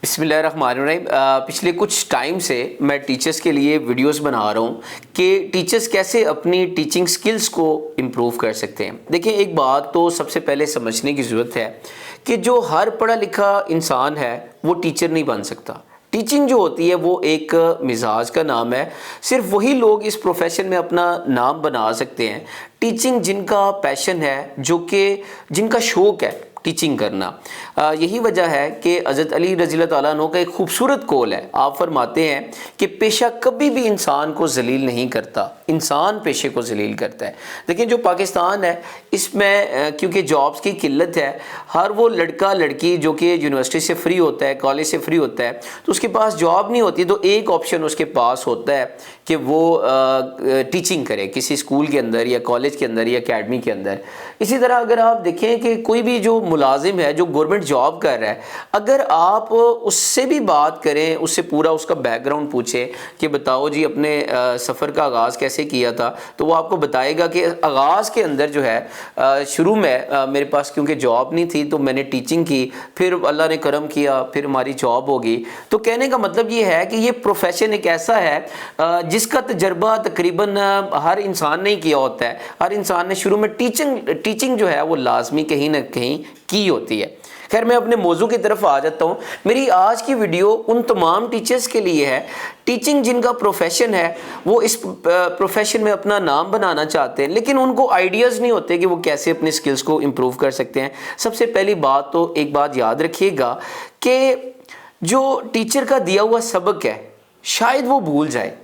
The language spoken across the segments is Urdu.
بسم اللہ الرحمن الرحیم۔ پچھلے کچھ ٹائم سے میں ٹیچرز کے لیے ویڈیوز بنا رہا ہوں کہ ٹیچرز کیسے اپنی ٹیچنگ سکلز کو امپروو کر سکتے ہیں۔ دیکھیں، ایک بات تو سب سے پہلے سمجھنے کی ضرورت ہے کہ جو ہر پڑھا لکھا انسان ہے وہ ٹیچر نہیں بن سکتا۔ ٹیچنگ جو ہوتی ہے وہ ایک مزاج کا نام ہے، صرف وہی لوگ اس پروفیشن میں اپنا نام بنا سکتے ہیں۔ ٹیچنگ جن کا پیشن ہے، جو کہ جن کا شوق ہے ٹیچنگ کرنا، یہی وجہ ہے کہ حضرت علی رضی اللہ تعالیٰ عنہ کا ایک خوبصورت قول ہے۔ آپ فرماتے ہیں کہ پیشہ کبھی بھی انسان کو ذلیل نہیں کرتا، انسان پیشے کو ذلیل کرتا ہے۔ دیکھیں، جو پاکستان ہے اس میں کیونکہ جابز کی قلت ہے، ہر وہ لڑکا لڑکی جو کہ یونیورسٹی سے فری ہوتا ہے، کالج سے فری ہوتا ہے، تو اس کے پاس جاب نہیں ہوتی، تو ایک آپشن اس کے پاس ہوتا ہے کہ وہ ٹیچنگ کرے کسی اسکول کے اندر یا کالج کے اندر یا اکیڈمی کے اندر۔ اسی طرح اگر آپ دیکھیں کہ کوئی بھی جو ملازم ہے جو گورنمنٹ جاب کر رہا ہے، اگر آپ اس سے بھی بات کریں، اس سے پورا اس کا بیک گراؤنڈ پوچھیں کہ بتاؤ جی اپنے سفر کا آغاز کیسے کیا تھا، تو وہ آپ کو بتائے گا کہ آغاز کے اندر جو ہے شروع میں میرے پاس کیونکہ جاب نہیں تھی تو میں نے ٹیچنگ کی، پھر اللہ نے کرم کیا، پھر ہماری جاب ہوگی۔ تو کہنے کا مطلب یہ ہے کہ یہ پروفیشن ایک ایسا ہے جس کا تجربہ تقریباً ہر انسان نے کیا ہوتا ہے۔ ہر انسان نے شروع میں ٹیچنگ جو ہے وہ لازمی کہیں نہ کہیں کی ہوتی ہے۔ خیر، میں اپنے موضوع کی طرف آ جاتا ہوں۔ میری آج کی ویڈیو ان تمام ٹیچرز کے لیے ہے، ٹیچنگ جن کا پروفیشن ہے، وہ اس پروفیشن میں اپنا نام بنانا چاہتے ہیں لیکن ان کو آئیڈیاز نہیں ہوتے کہ وہ کیسے اپنی سکلز کو امپروو کر سکتے ہیں۔ سب سے پہلی بات تو ایک بات یاد رکھیے گا کہ جو ٹیچر کا دیا ہوا سبق ہے شاید وہ بھول جائے،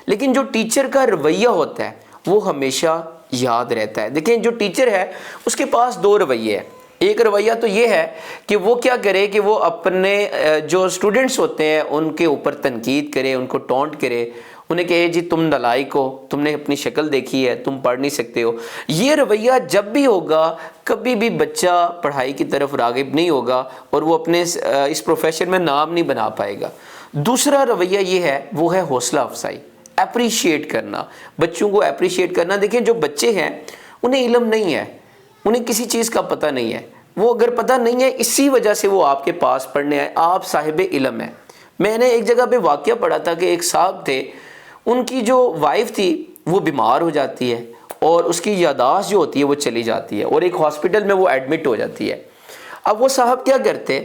لیکن جو ٹیچر کا رویہ ہوتا ہے وہ ہمیشہ یاد رہتا ہے۔ دیکھیں، جو ٹیچر ہے اس کے پاس دو رویے ہیں۔ ایک رویہ تو یہ ہے کہ وہ کیا کرے کہ وہ اپنے جو اسٹوڈنٹس ہوتے ہیں ان کے اوپر تنقید کرے، ان کو ٹونٹ کرے، انہیں کہے جی تم نالائق ہو، تم نے اپنی شکل دیکھی ہے، تم پڑھ نہیں سکتے ہو۔ یہ رویہ جب بھی ہوگا کبھی بھی بچہ پڑھائی کی طرف راغب نہیں ہوگا اور وہ اپنے اس پروفیشن میں نام نہیں بنا پائے گا۔ دوسرا رویہ یہ ہے، وہ ہے حوصلہ افزائی، اپریشیٹ کرنا، بچوں کو اپریشیٹ کرنا۔ دیکھیں، جو بچے ہیں انہیں علم نہیں ہے، انہیں کسی چیز کا پتہ نہیں ہے، وہ اگر پتہ نہیں ہے اسی وجہ سے وہ آپ کے پاس پڑھنے آئے، آپ صاحب علم ہیں۔ میں نے ایک جگہ پہ واقعہ پڑھا تھا کہ ایک صاحب تھے، ان کی جو وائف تھی وہ بیمار ہو جاتی ہے اور اس کی یادداشت جو ہوتی ہے وہ چلی جاتی ہے اور ایک ہاسپٹل میں وہ ایڈمٹ ہو جاتی ہے۔ اب وہ صاحب کیا کرتے،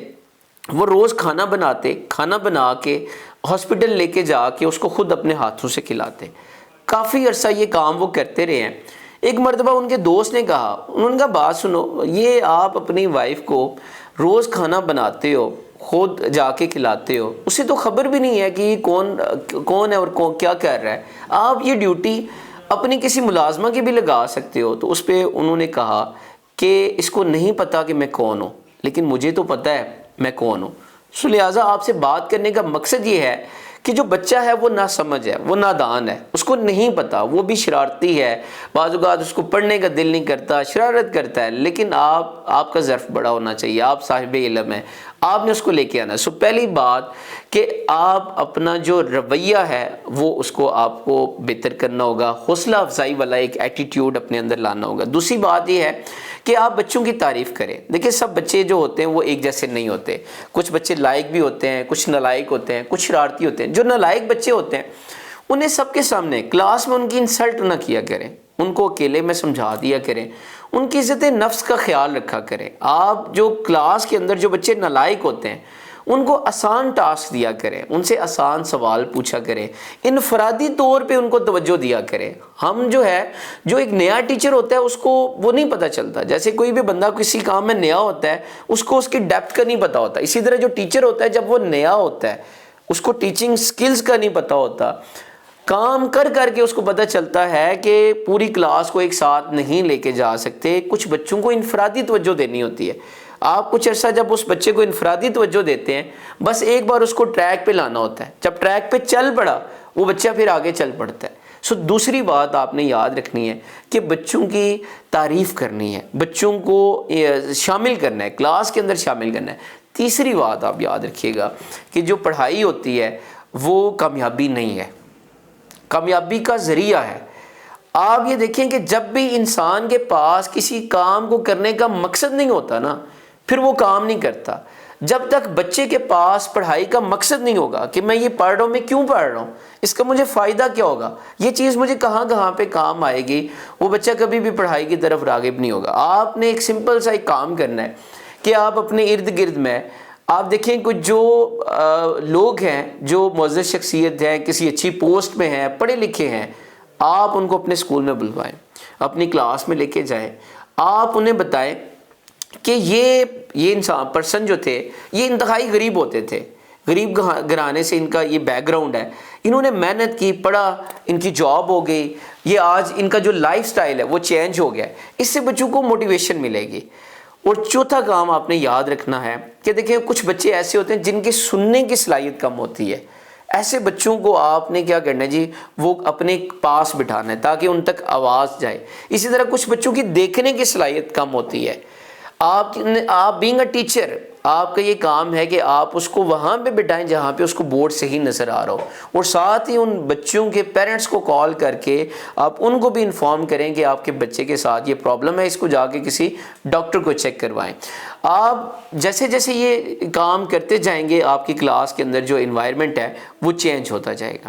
وہ روز کھانا بناتے، کھانا بنا کے ہاسپٹل لے کے جا کے اس کو خود اپنے ہاتھوں سے کھلاتے۔ کافی عرصہ یہ کام وہ کرتے رہے ہیں۔ ایک مرتبہ ان کے دوست نے کہا، انہوں نے کہا بات سنو، یہ آپ اپنی وائف کو روز کھانا بناتے ہو، خود جا کے کھلاتے ہو، اسے تو خبر بھی نہیں ہے کہ یہ کون ہے اور کیا کر رہا ہے، آپ یہ ڈیوٹی اپنی کسی ملازمہ کی بھی لگا سکتے ہو۔ تو اس پہ انہوں نے کہا کہ اس کو نہیں پتا کہ میں کون ہوں، لیکن مجھے تو پتا ہے میں کون ہوں۔ سو لہٰذا آپ سے بات کرنے کا مقصد یہ ہے کہ جو بچہ ہے وہ ناسمجھ ہے، وہ نادان ہے، اس کو نہیں پتا، وہ بھی شرارتی ہے، بعض اوقات اس کو پڑھنے کا دل نہیں کرتا، شرارت کرتا ہے، لیکن آپ کا ظرف بڑا ہونا چاہیے، آپ صاحب علم ہیں، آپ نے اس کو لے کے آنا ہے۔ سو پہلی بات کہ آپ اپنا جو رویہ ہے وہ اس کو آپ کو بہتر کرنا ہوگا، حوصلہ افزائی والا ایک ایٹیٹیوڈ اپنے اندر لانا ہوگا۔ دوسری بات یہ ہے کہ آپ بچوں کی تعریف کریں۔ دیکھیں، سب بچے جو ہوتے ہیں وہ ایک جیسے نہیں ہوتے، کچھ بچے لائق بھی ہوتے ہیں، کچھ نالائق ہوتے ہیں، کچھ شرارتی ہوتے ہیں۔ جو نالائق بچے ہوتے ہیں انہیں سب کے سامنے کلاس میں ان کی انسلٹ نہ کیا کریں، ان کو اکیلے میں سمجھا دیا کریں، ان کی عزت نفس کا خیال رکھا کریں۔ آپ جو کلاس کے اندر جو بچے نالائق ہوتے ہیں ان کو آسان ٹاسک دیا کریں، ان سے آسان سوال پوچھا کریں، انفرادی طور پہ ان کو توجہ دیا کریں۔ ہم جو ایک نیا ٹیچر ہوتا ہے اس کو وہ نہیں پتہ چلتا، جیسے کوئی بھی بندہ کسی کام میں نیا ہوتا ہے اس کو اس کی ڈیپتھ کا نہیں پتہ ہوتا، اسی طرح جو ٹیچر ہوتا ہے جب وہ نیا ہوتا ہے اس کو ٹیچنگ سکلز کا نہیں پتہ ہوتا، کام کر کے اس کو پتہ چلتا ہے کہ پوری کلاس کو ایک ساتھ نہیں لے کے جا سکتے، کچھ بچوں کو انفرادی توجہ دینی ہوتی ہے۔ آپ کچھ عرصہ جب اس بچے کو انفرادی توجہ دیتے ہیں، بس ایک بار اس کو ٹریک پہ لانا ہوتا ہے، جب ٹریک پہ چل پڑا وہ بچہ پھر آگے چل پڑتا ہے۔ دوسری بات آپ نے یاد رکھنی ہے کہ بچوں کی تعریف کرنی ہے، بچوں کو شامل کرنا ہے، کلاس کے اندر شامل کرنا ہے۔ تیسری بات آپ یاد رکھیے گا کہ جو پڑھائی ہوتی ہے وہ کامیابی نہیں ہے، کامیابی کا ذریعہ ہے۔ آپ یہ دیکھیں کہ جب بھی انسان کے پاس کسی کام کو کرنے کا مقصد نہیں ہوتا نا، پھر وہ کام نہیں کرتا۔ جب تک بچے کے پاس پڑھائی کا مقصد نہیں ہوگا کہ میں یہ پڑھ رہا ہوں، میں کیوں پڑھ رہا ہوں، اس کا مجھے فائدہ کیا ہوگا، یہ چیز مجھے کہاں کہاں پہ کام آئے گی، وہ بچہ کبھی بھی پڑھائی کی طرف راغب نہیں ہوگا۔ آپ نے ایک سمپل سا ایک کام کرنا ہے کہ آپ اپنے ارد گرد میں آپ دیکھیں کچھ جو لوگ ہیں جو معزز شخصیت ہیں، کسی اچھی پوسٹ میں ہیں، پڑھے لکھے ہیں، آپ ان کو اپنے اسکول میں بلوائیں، اپنی کلاس میں لے کے جائیں، آپ انہیں بتائیں کہ یہ انسان پرسن جو تھے یہ انتہائی غریب ہوتے تھے، غریب گھرانے سے ان کا یہ بیک گراؤنڈ ہے، انہوں نے محنت کی، پڑھا، ان کی جاب ہو گئی، یہ آج ان کا جو لائف سٹائل ہے وہ چینج ہو گیا ہے، اس سے بچوں کو موٹیویشن ملے گی۔ اور چوتھا کام آپ نے یاد رکھنا ہے کہ دیکھیں کچھ بچے ایسے ہوتے ہیں جن کی سننے کی صلاحیت کم ہوتی ہے، ایسے بچوں کو آپ نے کیا کرنا ہے جی، وہ اپنے پاس بٹھانا ہے تاکہ ان تک آواز جائے۔ اسی طرح کچھ بچوں کی دیکھنے کی صلاحیت کم ہوتی ہے، آپ بینگ اے ٹیچر آپ کا یہ کام ہے کہ آپ اس کو وہاں پہ بٹھائیں جہاں پہ اس کو بورڈ صحیح نظر آ رہا ہو، اور ساتھ ہی ان بچوں کے پیرنٹس کو کال کر کے آپ ان کو بھی انفارم کریں کہ آپ کے بچے کے ساتھ یہ پرابلم ہے، اس کو جا کے کسی ڈاکٹر کو چیک کروائیں۔ آپ جیسے جیسے یہ کام کرتے جائیں گے آپ کی کلاس کے اندر جو انوائرمنٹ ہے وہ چینج ہوتا جائے گا۔